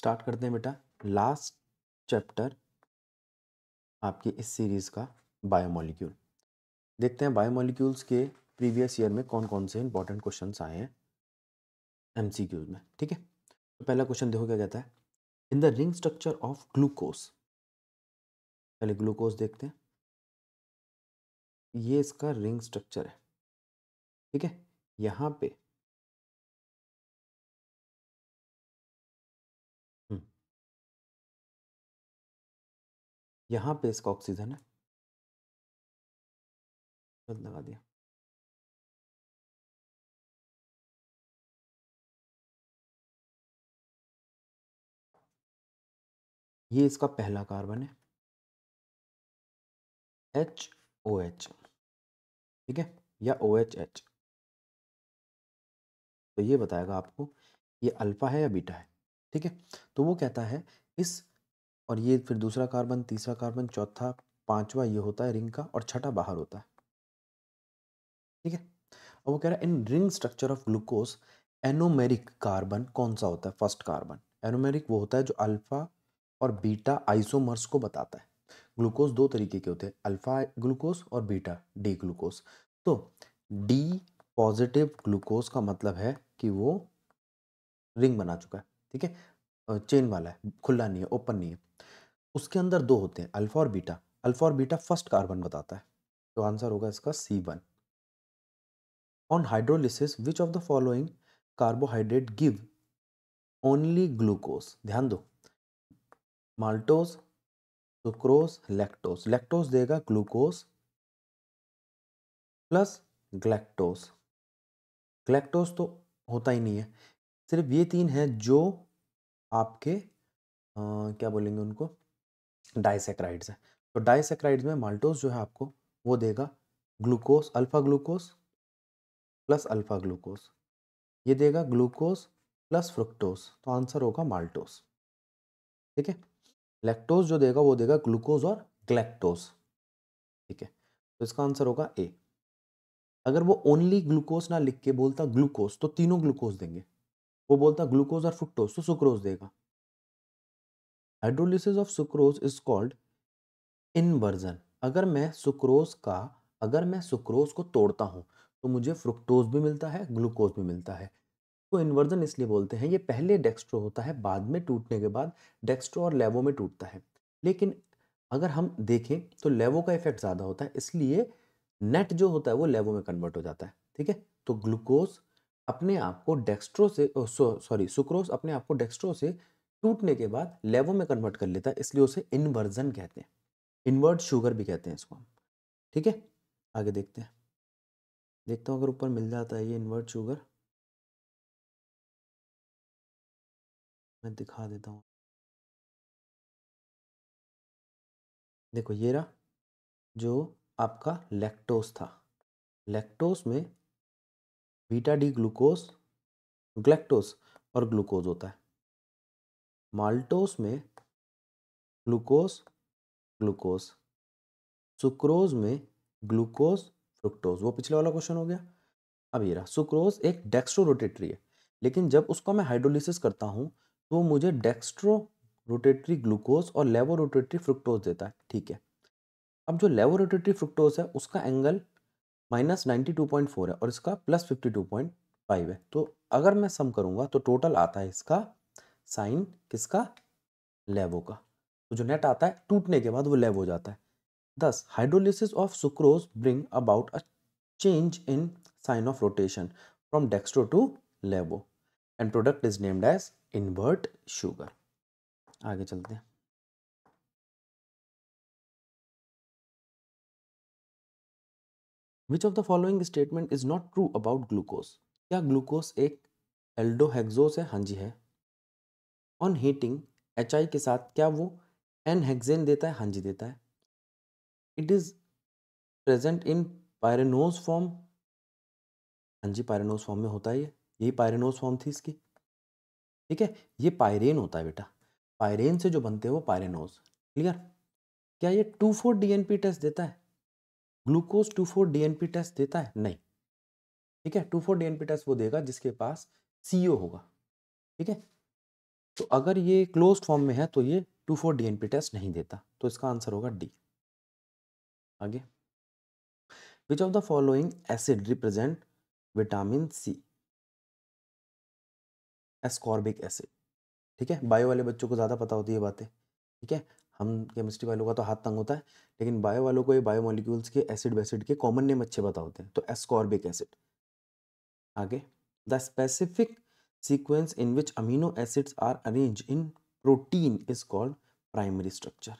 Start करते हैं बेटा लास्ट चैप्टर आपकी इस सीरीज का बायोमोलिक्यूल। देखते हैं बायोमोलिक्यूल्स के प्रीवियस ईयर में कौन कौन से इंपॉर्टेंट क्वेश्चंस आए हैं एमसीक्यूज में। ठीक है, तो पहला क्वेश्चन देखो क्या कहता है, in the ring structure of glucose. पहले ग्लूकोज देखते हैं, ये इसका रिंग स्ट्रक्चर है। ठीक है, यहाँ पे यहाँ पे इसका ऑक्सीजन है, लगा दिया। ये इसका पहला कार्बन है HOH, ठीक है, या OHH। तो ये बताएगा आपको ये अल्फा है या बीटा है। ठीक है, तो वो कहता है इस, और ये फिर दूसरा कार्बन, तीसरा कार्बन, चौथा, पांचवा ये होता है रिंग का, और छठा बाहर होता है। ठीक है, और वो कह रहा है in ring structure of glucose anomeric carbon कौन सा होता है, फर्स्ट कार्बन। एनोमेरिक वो होता है जो अल्फा और बीटा आइसोमर्स को बताता है। ग्लूकोज दो तरीके के होते हैं, अल्फा ग्लूकोज और बीटा डी ग्लूकोज। तो डी पॉजिटिव ग्लूकोज का मतलब है कि वो रिंग बना चुका है। ठीक है, चेन वाला है, खुला नहीं है, ओपन नहीं है। उसके अंदर दो होते हैं, अल्फा और बीटा। अल्फा और बीटा फर्स्ट कार्बन बताता है, तो आंसर होगा इसका C1। On hydrolysis which of the following carbohydrate give only glucose. ध्यान दो, माल्टोज, सुक्रोज, लैक्टोज। लैक्टोज देगा ग्लूकोज प्लस ग्लैक्टोज। ग्लैक्टोज तो होता ही नहीं है, सिर्फ ये तीन है जो आपके क्या बोलेंगे उनको, डाइसेक्राइड्स है। तो डाइसेक्राइड्स में माल्टोज जो है आपको वो देगा glucose, alpha glucose plus alpha glucose. ये देगा ग्लूकोज प्लस फ्रुक्टोज, तो आंसर होगा माल्टोज। ठीक है, लैक्टोज जो देगा वो देगा ग्लूकोज और ग्लैक्टोज। ठीक है, तो इसका आंसर होगा ए। अगर वो ओनली ग्लूकोज ना लिख के बोलता ग्लूकोज तो तीनों ग्लूकोज देंगे, वो बोलता ग्लूकोज और फ्रुक्टोज तो सुक्रोज देगा। Hydrolysis of sucrose is called inversion. अगर मैं सुक्रोज को तोड़ता हूं तो मुझे फ्रुक्टोज भी मिलता है, ग्लूकोज भी मिलता है। तो इन्वर्जन इसलिए बोलते हैं, ये पहले डेक्स्ट्रो होता है, बाद में टूटने के बाद डेक्स्ट्रो और लेवो में टूटता है। लेकिन अगर हम देखें तो लेवो का इफेक्ट ज़्यादा होता है, इसलिए नेट जो होता है वो लेवो में कन्वर्ट हो जाता है। ठीक है, तो ग्लूकोज अपने आप को डेक्स्ट्रो से सुक्रोज अपने आप को डेक्स्ट्रो से टूटने के बाद लेवो में कन्वर्ट कर लेता है, इसलिए उसे इन्वर्जन कहते हैं। इन्वर्ट शुगर भी कहते हैं इसको हम। ठीक है, आगे देखते हैं, देखता हूँ अगर ऊपर मिल जाता है ये इन्वर्ट शुगर, मैं दिखा देता हूँ। देखो ये रहा जो आपका लैक्टोज था, लैक्टोज में बीटा डी ग्लूकोज, ग्लैक्टोज और ग्लूकोज होता है। माल्टोज में ग्लूकोज, ग्लूकोज, सुक्रोज में ग्लूकोज, फ्रुक्टोज। वो पिछले वाला क्वेश्चन हो गया। अब ये रहा सुक्रोज एक डेक्स्ट्रो रोटेटरी है, लेकिन जब उसका मैं हाइड्रोलिसिस करता हूँ तो मुझे डेक्स्ट्रो रोटेटरी ग्लूकोज और लेवो रोटेटरी फ्रुक्टोज देता है। ठीक है, अब जो लेवो रोटेटरी फ्रुक्टोज है उसका एंगल -92.4 है और इसका +52.5 है। तो अगर मैं सम करूंगा तो टोटल आता है इसका साइन किसका, लेवो का। तो जो नेट आता है टूटने के बाद वो लेव हो जाता है। Thus, hydrolysis of sucrose bring about a change in sign of rotation from dextro to levo and product is named as invert sugar. आगे चलते हैं। Which of the following statement is not true about glucose? क्या glucose एक एल्डोहेक्सोस है? हाँ जी है। On heating HI के साथ क्या वो एन हेक्सेन देता है? हाँ जी देता है। It is present in pyranose form? हाँ जी पायरेनोज फॉर्म में होता है ये, यही पायरेनोज फॉर्म थी इसकी। ठीक है, ये पायरेन होता है बेटा, पायरेन से जो बनते हैं वो पायरेनोज। क्लियर? क्या ये 2,4 DNP टेस्ट देता है? ग्लूकोज 2,4 DNP टेस्ट देता है? नहीं। ठीक है, 2,4 DNP टेस्ट वो देगा जिसके पास CO होगा। ठीक है, तो अगर ये क्लोज्ड फॉर्म में है तो ये 2,4 DNP टेस्ट नहीं देता, तो इसका आंसर होगा डी। आगे, which of the following acid represent vitamin C? Ascorbic acid. ठीक है, बायो वाले बच्चों को ज़्यादा पता होती है बातें। ठीक है, हम केमिस्ट्री वालों का तो हाथ तंग होता है, लेकिन बायो वालों को ये बायोमोलिक्यूल्स के एसिड वैसिड के कॉमन नेम अच्छे पता होते हैं। तो एस्कॉर्बिक एसिड। आगे, the specific sequence in which amino acids are arrange in protein is called primary structure.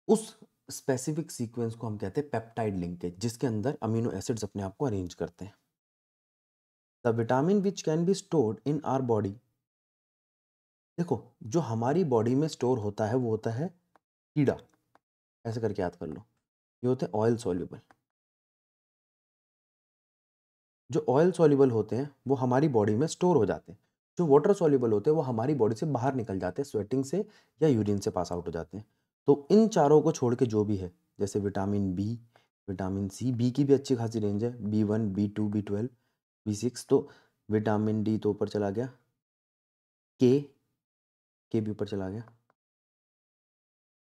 उस स्पेसिफिक सीक्वेंस को हम कहते हैं पेप्टाइड लिंकेज, जिसके अंदर अमीनो एसिड्स अपने आप को अरेंज करते हैं। The vitamin which can be stored in our body. देखो, जो हमारी बॉडी में स्टोर होता है वो होता है कीड़ा, ऐसे करके याद कर लो। ये होते हैं ऑयल सॉल्युबल। जो ऑयल सॉल्युबल होते हैं वो हमारी बॉडी में स्टोर हो जाते हैं। जो वाटर सॉल्युबल होते हैं वो हमारी बॉडी से बाहर निकल जाते हैं, स्वेटिंग से या यूरिन से पास आउट हो जाते हैं। तो इन चारों को छोड़ के जो भी है, जैसे vitamin B, vitamin C, B की भी अच्छी खासी रेंज है, B1, B2, B12, B6, तो विटामिन डी तो ऊपर चला गया, के भी ऊपर चला गया।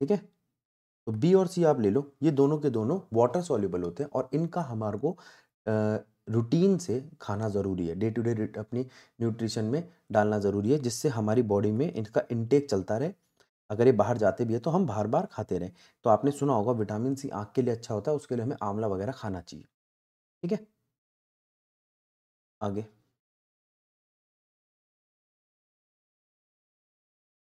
ठीक है, तो बी और सी आप ले लो, ये दोनों के दोनों वाटर सॉल्युबल होते हैं और इनका हमारे को रूटीन से खाना ज़रूरी है, डे टू डे अपनी न्यूट्रिशन में डालना ज़रूरी है, जिससे हमारी बॉडी में इनका इनटेक चलता रहे। अगर ये बाहर जाते भी है तो हम बार बार खाते रहें। तो आपने सुना होगा विटामिन सी आँख के लिए अच्छा होता है, उसके लिए हमें आंवला वगैरह खाना चाहिए। ठीक है, आगे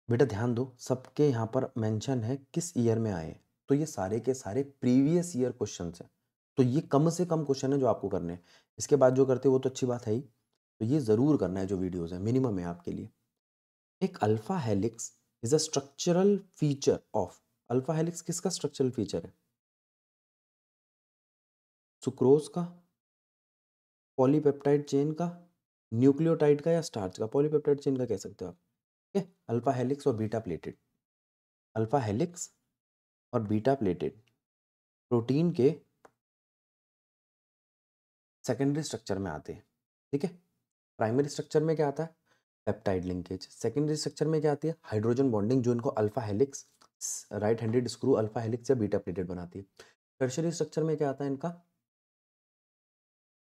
बेटा ध्यान दो, सबके यहाँ पर मेंशन है किस ईयर में आए, तो ये सारे के सारे प्रीवियस ईयर क्वेश्चन हैं। तो ये कम से कम क्वेश्चन है जो आपको करने हैं। इसके बाद जो करते हो वो तो अच्छी बात है ही, तो ये ज़रूर करना है जो वीडियोज़ है, मिनिमम है आपके लिए। एक alpha helix is a structural feature of, alpha helix किसका स्ट्रक्चरल फीचर है? सुक्रोज का, पॉलीपेप्टाइड चेन का, न्यूक्लियोटाइड का, या स्टार्च का? पॉलीपेप्टाइड चेन का कह सकते हो आप। ठीक है, अल्फा हेलिक्स और बीटा प्लेटेड, अल्फा हेलिक्स और बीटा प्लेटेड प्रोटीन के सेकेंडरी स्ट्रक्चर में आते हैं। ठीक है, प्राइमरी स्ट्रक्चर में क्या आता है? Peptide linkage. सेकेंडरी स्ट्रक्चर में क्या आती है? हाइड्रोजन बॉन्डिंग, जो इनको alpha helix, right handed screw alpha helix या बीटा प्लेटेड बनाती है। टर्शियरी स्ट्रक्चर में क्या आता है इनका?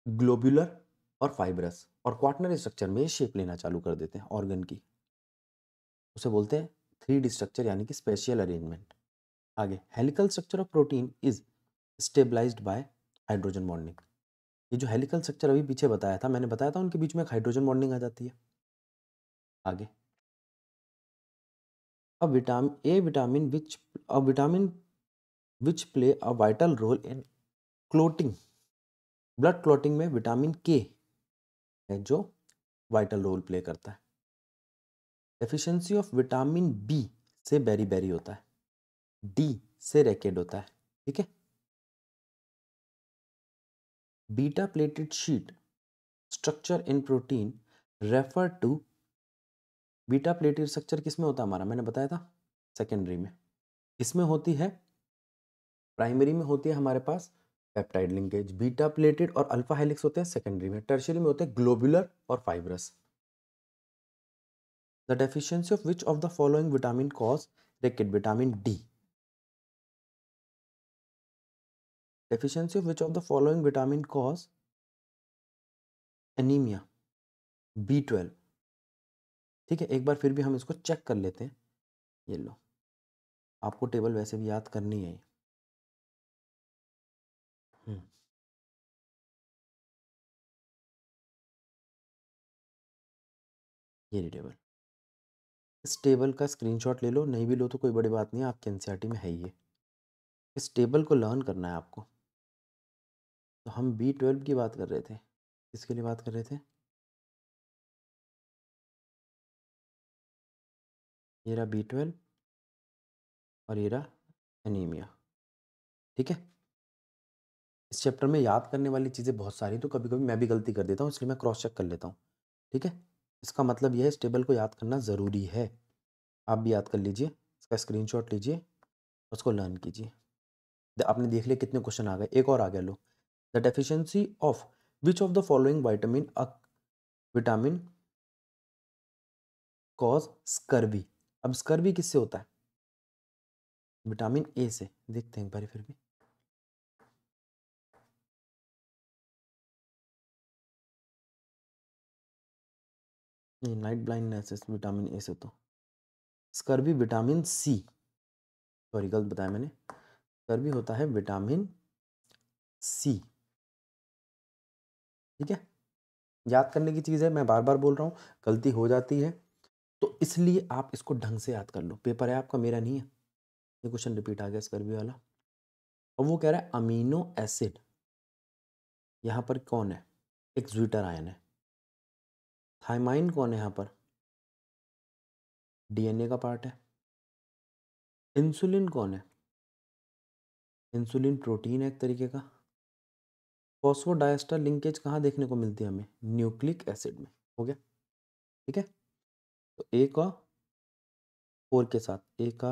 ग्लोब्यूलर और फाइब्रस। और क्वाटरनरी स्ट्रक्चर में ये शेप लेना चालू कर देते हैं ऑर्गन की, उसे बोलते हैं 3D स्ट्रक्चर, यानी कि स्पेशियल अरेंजमेंट। आगे, helical structure of protein is stabilised by hydrogen bonding. ये जो हेलिकल स्ट्रक्चर अभी पीछे बताया था, मैंने बताया था उनके बीच में एक हाइड्रोजन बॉन्डिंग आ जाती है। आगे, a vitamin which play a vital role in clotting, blood clotting में विटामिन के है जो वाइटल रोल प्ले करता है। डेफिशिएंसी ऑफ विटामिन बी से बेरी बेरी होता है, डी से रैकेड होता है। ठीक है, beta pleated sheet structure in protein refer to, beta pleated structure किस में होता है हमारा? मैंने बताया था सेकेंडरी में। इसमें होती है, प्राइमरी में होती है हमारे पास पेप्टाइड लिंकेज, बीटा प्लेटेड और अल्फा हेलिक्स होते हैं सेकेंडरी में। टर्शियरी में होते हैं ग्लोबुलर और fibrous. The deficiency of which of the following vitamin cause रिकेट? Vitamin D. Deficiency of which of the following vitamin cause anaemia? B12। ठीक है, एक बार फिर भी हम इसको चेक कर लेते हैं। ये लो, आपको टेबल वैसे भी याद करनी है। हम्म, ये रही टेबल। इस टेबल का स्क्रीनशॉट ले लो, नहीं भी लो तो कोई बड़ी बात नहीं है, आपके एनसीईआरटी में है ही ये। इस टेबल को लर्न करना है आपको। तो हम B12 की बात कर रहे थे, किसके लिए बात कर रहे थे? ये रहा B12 और ये रहा एनीमिया। ठीक है, इस चैप्टर में याद करने वाली चीज़ें बहुत सारी, तो कभी कभी मैं भी गलती कर देता हूँ, इसलिए मैं क्रॉस चेक कर लेता हूँ। ठीक है, इसका मतलब यह है इस टेबल को याद करना ज़रूरी है। आप भी याद कर लीजिए, इसका स्क्रीनशॉट लीजिए, उसको लर्न कीजिए। आपने देख लिया कितने क्वेश्चन आ गए, एक और आ गया लो। The deficiency of which of the following vitamin cause scurvy. अब स्कर्वी किससे होता है? विटामिन ए से। देखते हैं एक बार फिर भी। नहीं, नाइट ब्लाइंडनेस विटामिन ए से तो स्कर्वी विटामिन सी, सॉरी गलत बताया मैंने, स्कर्वी होता है विटामिन सी। ठीक है, याद करने की चीज़ है, मैं बार बार बोल रहा हूँ, गलती हो जाती है तो इसलिए आप इसको ढंग से याद कर लो। पेपर है आपका, मेरा नहीं है। ये क्वेश्चन रिपीट आ गया स्कर्वी वाला। और वो कह रहा है अमीनो एसिड, यहाँ पर कौन है? एक ज्विटर आयन है। थाइमाइन कौन है यहाँ पर? डीएनए का पार्ट है। इंसुलिन कौन है? इंसुलिन प्रोटीन है एक तरीके का। फॉस्फोडाइस्टर लिंकेज कहाँ देखने को मिलती है हमें? न्यूक्लिक एसिड में। हो गया, ठीक है। तो ए का 4 के साथ, ए का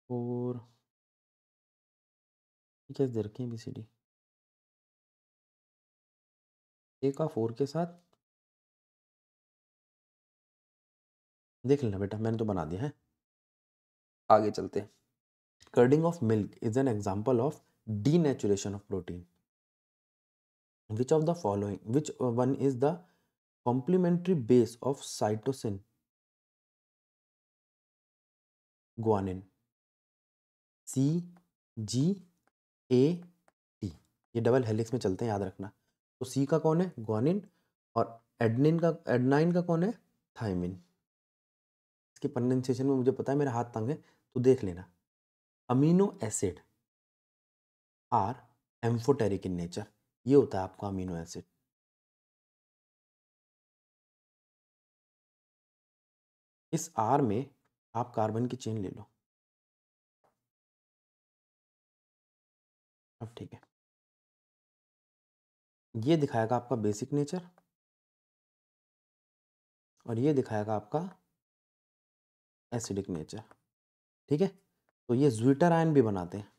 4 कैसे दे रखे हैं बीसीडी? ए का 4 के साथ देख लेना बेटा, मैंने तो बना दिया है। आगे चलते हैं। Curding of milk is an example of denaturation of protein. Which of the following, which one is the complementary base of cytosine? Guanine. C G A T। ये डबल हेलिक्स में चलते हैं, याद रखना। तो सी का कौन है? ग्वानिन। और एडनाइन का कौन है? थायमिन। इसके प्रोनाउंसिएशन में मुझे पता है, मेरा हाथ तंग है तो देख लेना। Amino acid are amphoteric in nature, ये होता है आपका अमीनो एसिड। इस आर में आप कार्बन की चेन ले लो। अब ठीक है, ये दिखाएगा आपका बेसिक नेचर और ये दिखाएगा आपका एसिडिक नेचर। ठीक है, तो ये ज्विटर आयन भी बनाते हैं।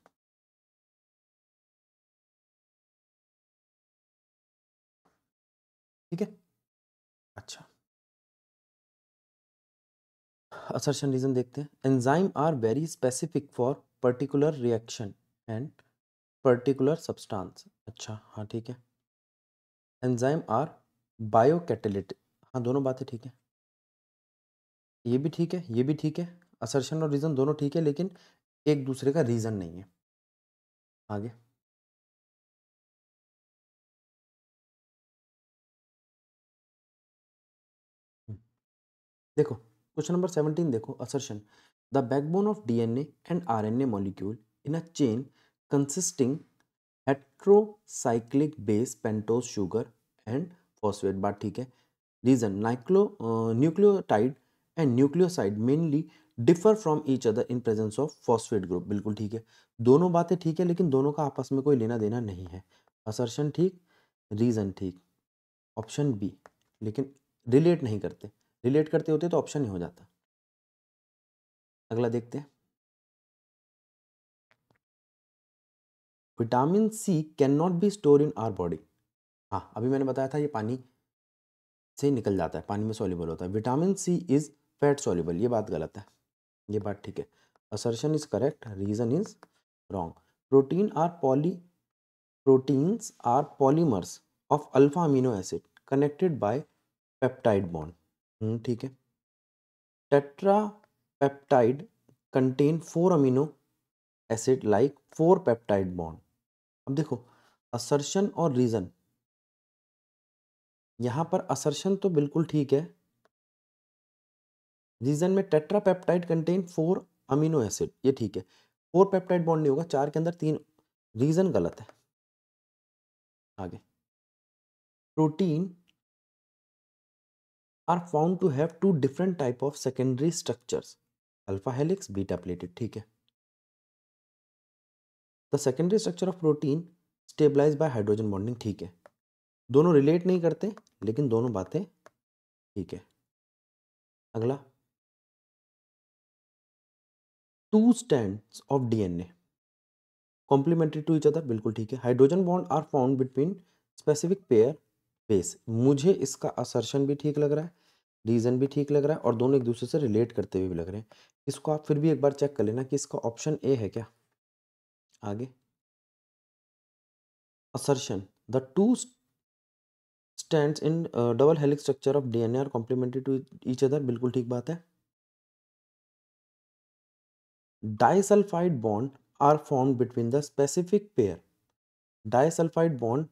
ठीक है, अच्छा, असर्शन रीजन देखते हैं। Enzyme are very specific for particular reaction and particular substance. अच्छा, हाँ ठीक है। एंजाइम आर बायोकैटालिटिक, हाँ दोनों बातें ठीक है। ये भी ठीक है, ये भी ठीक है। असर्शन और रीजन दोनों ठीक है, लेकिन एक दूसरे का रीजन नहीं है। आगे देखो, क्वेश्चन नंबर 17 देखो। Assertion, the backbone of DNA and RNA molecule in a chain consisting heterocyclic base pentose sugar and phosphate. बात ठीक है। Reason, nucleotide and nucleoside mainly differ from each other in presence of phosphate group. बिल्कुल ठीक है, दोनों बातें ठीक है, लेकिन दोनों का आपस में कोई लेना देना नहीं है। असर्शन ठीक, रीजन ठीक, ऑप्शन बी। लेकिन रिलेट नहीं करते, रिलेट करते होते तो ऑप्शन ही हो जाता। अगला देखते हैं। Vitamin C can not be store in our body. हाँ, अभी मैंने बताया था ये पानी से निकल जाता है, पानी में सॉल्युबल होता है। Vitamin C is fat soluble, ये बात गलत है, ये बात ठीक है। Assertion is correct, reason is wrong. Protein are poly proteins are polymers of alpha amino acid connected by peptide bond. ठीक है। Tetra peptide contain 4 amino acid like 4 peptide bond. अब देखो, असर्शन और रीजन, यहां पर असर्शन तो बिल्कुल ठीक है, रीजन में tetra peptide contain 4 amino acid, ये ठीक है। 4 पेप्टाइड बॉन्ड नहीं होगा, 4 के अंदर 3, रीजन गलत है। आगे, protein are found to have 2 different type of secondary structures, alpha helix beta pleated. ठीक है। The secondary structure of protein stabilise by hydrogen bonding. ठीक है, दोनों रिलेट नहीं करते, लेकिन दोनों बातें ठीक है। अगला, 2 strands of DNA complementary to each other. बिल्कुल ठीक है। Hydrogen bond are found between specific pair base, मुझे इसका असर्शन भी ठीक लग रहा है, रीज़न भी ठीक लग रहा है और दोनों एक दूसरे से रिलेट करते हुए भी लग रहे हैं। इसको आप फिर भी एक बार चेक कर लेना कि इसका ऑप्शन ए है क्या। आगे assertion the two stands in double helix structure of DNA are complementary to each other, बिल्कुल ठीक बात है। Disulphide bond are formed between the specific pair. Disulphide bond,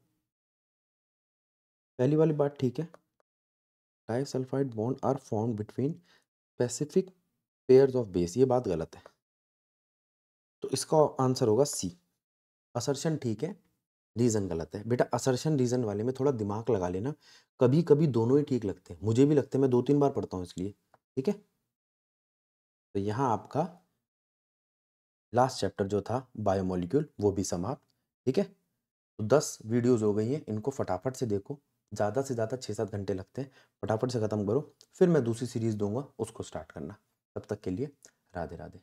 पहली वाली बात ठीक है। Disulphide bond are formed between specific pairs of base, ये बात गलत है। तो इसका आंसर होगा सी। असर्शन ठीक है, रीजन गलत है। बेटा असर्शन रीजन वाले में थोड़ा दिमाग लगा लेना, कभी कभी दोनों ही ठीक लगते हैं, मुझे भी लगते हैं, मैं 2-3 बार पढ़ता हूँ इसलिए। ठीक है, तो यहाँ आपका लास्ट चैप्टर जो था बायोमोलिक्यूल वो भी समाप्त। ठीक है, तो 10 वीडियोस हो गई हैं, इनको फटाफट से देखो, ज़्यादा से ज़्यादा 6-7 घंटे लगते हैं, फटाफट से ख़त्म करो, फिर मैं दूसरी सीरीज़ दूंगा, उसको स्टार्ट करना। तब तक के लिए राधे राधे।